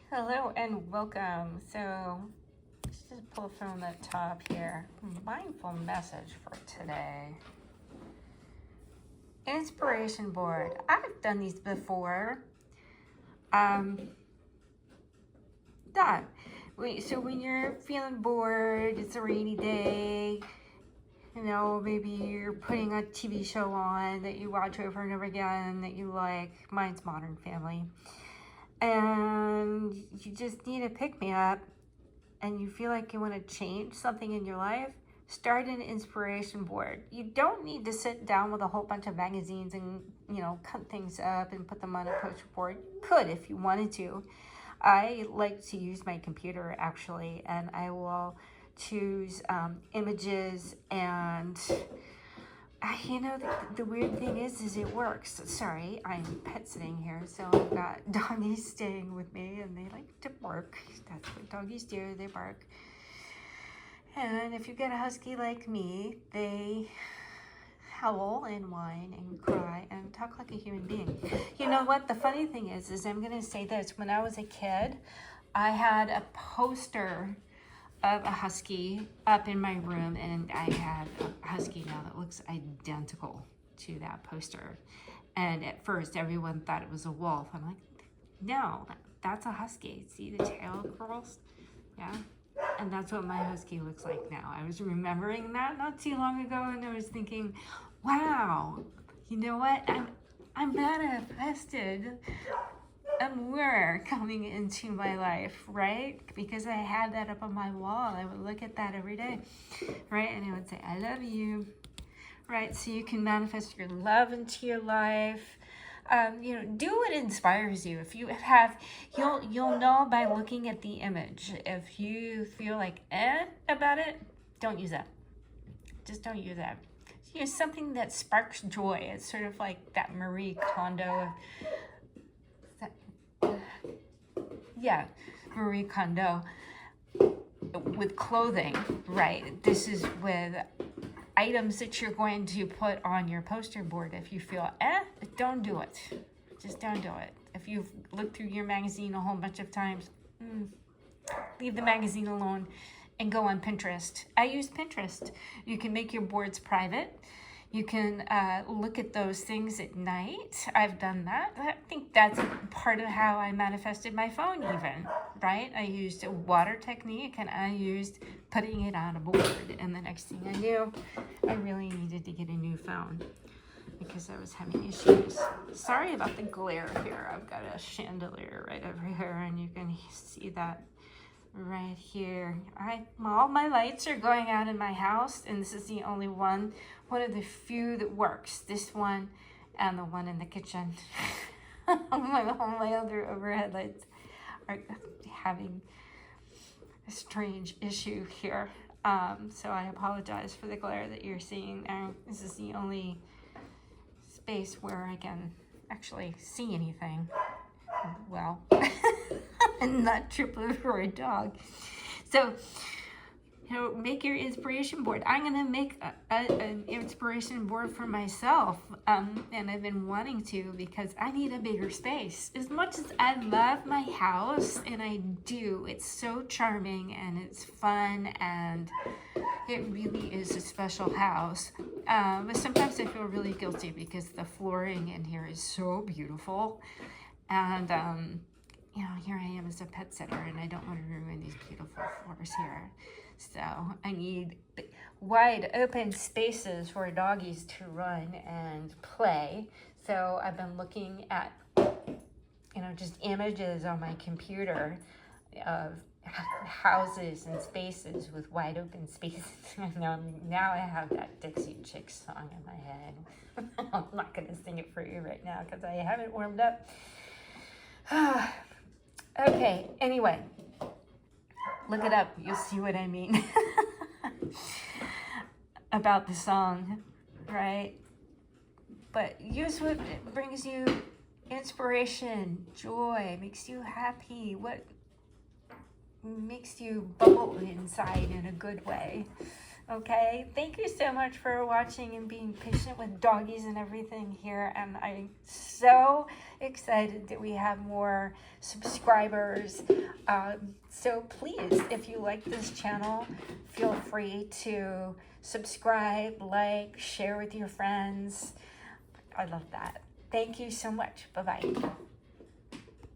Hello and welcome. So let's just pull from the top here. Mindful message for today. Inspiration board. I've done these before. That. So when you're feeling bored, it's a rainy day, maybe you're putting a TV show on that you watch over and over again that you like. Mine's Modern Family. And you just need a pick-me-up and you feel like you want to change something in your life, start an inspiration board. You don't need to sit down with a whole bunch of magazines and, cut things up and put them on a poster board. You could if you wanted to. I like to use my computer actually, and I will choose images and the weird thing is it works. Sorry, I'm pet sitting here, so I've got doggies staying with me, and they like to bark. That's what doggies do, they bark. And if you get a husky like me, they howl and whine and cry and talk like a human being. You know what? The funny thing is I'm going to say this. When I was a kid, I had a poster of a husky up in my room, and I have a husky now that looks identical to that poster. And at first everyone thought it was a wolf. I'm like, no, that's a husky. See the tail curls? Yeah. And that's what my husky looks like now. I was remembering that not too long ago, and I was thinking, wow, you know what? I'm manifested a mirror coming into my life, right? Because I had that up on my wall. I would look at that every day, right? And I would say, I love you, right? So you can manifest your love into your life. Do what inspires you. If you have, you'll know by looking at the image. If you feel like about it, don't use that. Just don't use that. Use something that sparks joy. It's sort of like that Marie Kondo. Marie Kondo with clothing, right? This is with items that you're going to put on your poster board. If you feel, don't do it. Just don't do it. If you've looked through your magazine a whole bunch of times, leave the magazine alone and go on Pinterest. I use Pinterest. You can make your boards private. You can look at those things at night. I've done that. I think that's part of how I manifested my phone even, right? I used a water technique, and I used putting it on a board. And the next thing I knew, I really needed to get a new phone because I was having issues. Sorry about the glare here. I've got a chandelier right over here, and you can see that right here. All my lights are going out in my house, and this is the only one of the few that works. This one and the one in the kitchen. all my other overhead lights are having a strange issue here. So I apologize for the glare that you're seeing there. This is the only space where I can actually see anything well and not trip over a dog. So make your inspiration board. I'm gonna make an inspiration board for myself, and I've been wanting to because I need a bigger space. As much as I love my house, and I do, it's so charming and it's fun, and it really is a special house. But sometimes I feel really guilty because the flooring in here is so beautiful, and here I am as a pet sitter, and I don't want to ruin these beautiful floors here. So I need wide open spaces for doggies to run and play. So I've been looking at, just images on my computer of houses and spaces with wide open spaces. Now I have that Dixie Chicks song in my head. I'm not going to sing it for you right now because I haven't warmed up. Okay, anyway. Look it up, you'll see what I mean about the song, right? But use what brings you inspiration, joy, makes you happy, what makes you bubble inside in a good way. Okay, thank you so much for watching and being patient with doggies and everything here. And I'm so excited that we have more subscribers. So please, if you like this channel, feel free to subscribe, like, share with your friends. I love that. Thank you so much. Bye-bye.